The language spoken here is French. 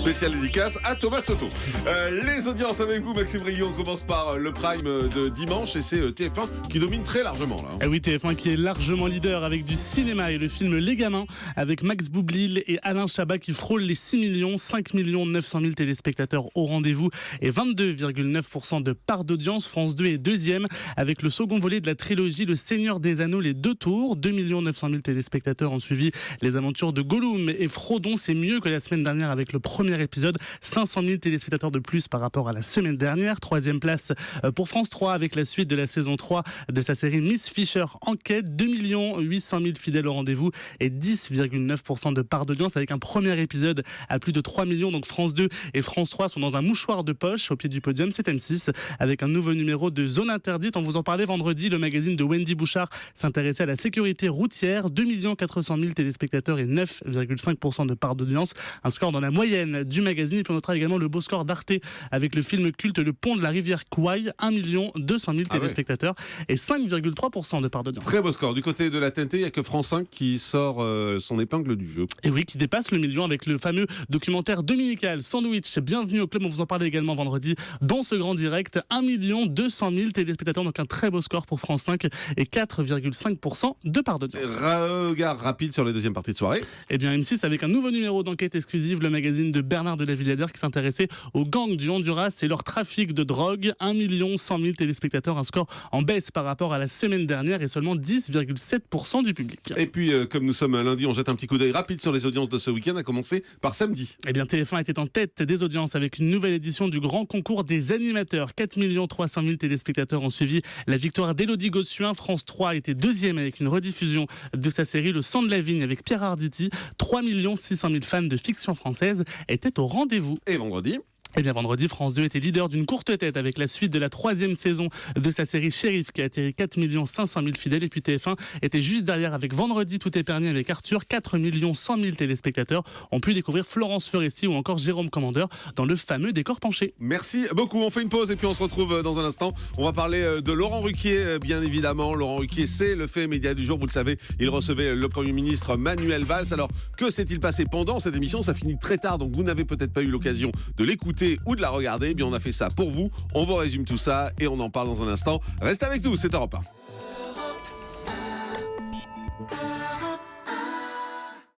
Spéciale dédicace à Thomas Soto. Les audiences avec vous, Maxime Rio. On commence par le prime de dimanche et c'est TF1 qui domine très largement là. Ah oui, TF1 qui est largement leader avec du cinéma et le film Les Gamins avec Max Boublil et Alain Chabat qui frôlent les 6 millions, 5 900 000 téléspectateurs au rendez-vous et 22,9% de part d'audience. France 2 est deuxième avec le second volet de la trilogie Le Seigneur des Anneaux, les deux tours. 2 900 000 téléspectateurs ont suivi les aventures de Gollum et Frodon. C'est mieux que la semaine dernière avec le premier épisode. 500 000 téléspectateurs de plus par rapport à la semaine dernière. Troisième place pour France 3 avec la suite de la saison 3 de sa série Miss Fisher Enquête. 2 800 000 fidèles au rendez-vous et 10,9% de part d'audience avec un premier épisode à plus de 3 millions. Donc France 2 et France 3 sont dans un mouchoir de poche. Au pied du podium, c'est M6 avec un nouveau numéro de Zone Interdite. On vous en parlait vendredi. Le magazine de Wendy Bouchard s'intéressait à la sécurité routière. 2 400 000 téléspectateurs et 9,5% de part d'audience. Un score dans la moyenne du magazine. Et puis on notera également le beau score d'Arte avec le film culte Le Pont de la Rivière Kwai. 1 200 000 téléspectateurs et 5,3% de part d'audience. Très beau score. Du côté de la TNT, il n'y a que France 5 qui sort son épingle du jeu. Et oui, qui dépasse le million avec le fameux documentaire dominical Sandwich. Bienvenue au club. On vous en parlait également vendredi dans ce grand direct. 1 200 000 téléspectateurs. Donc un très beau score pour France 5 et 4,5% de part d'audience. Regard rapide sur les deuxièmes parties de soirée. Et bien M6 avec un nouveau numéro d'enquête exclusive, le magazine de Bernard de la Villadère qui s'intéressait aux gangs du Honduras et leur trafic de drogue. 1 100 000 téléspectateurs, un score en baisse par rapport à la semaine dernière et seulement 10,7% du public. Et puis comme nous sommes lundi, on jette un petit coup d'œil rapide sur les audiences de ce week-end, à commencer par samedi. Eh bien TF1 était en tête des audiences avec une nouvelle édition du grand concours des animateurs. 4 300 000 téléspectateurs ont suivi la victoire d'Élodie Gossuin. France 3 était deuxième avec une rediffusion de sa série Le Sang de la Vigne avec Pierre Arditi. 3 600 000 fans de fiction française étaient au rendez-vous. Et vendredi ? Eh bien vendredi, France 2 était leader d'une courte tête avec la suite de la troisième saison de sa série Shérif qui a atterri 4 500 000 fidèles. Et puis TF1 était juste derrière avec Vendredi tout est permis avec Arthur. 4 100 000 téléspectateurs ont pu découvrir Florence Foresti ou encore Jérôme Commandeur dans le fameux décor penché. Merci beaucoup. On fait une pause et puis on se retrouve dans un instant. On va parler de Laurent Ruquier, bien évidemment. Laurent Ruquier, c'est le fait média du jour. Vous le savez, il recevait le Premier ministre Manuel Valls. Alors, que s'est-il passé pendant cette émission ? Ça finit très tard, donc vous n'avez peut-être pas eu l'occasion de l'écouter ou de la regarder. Eh bien, on a fait ça pour vous. On vous résume tout ça et on en parle dans un instant. Restez avec nous, c'est Europe 1.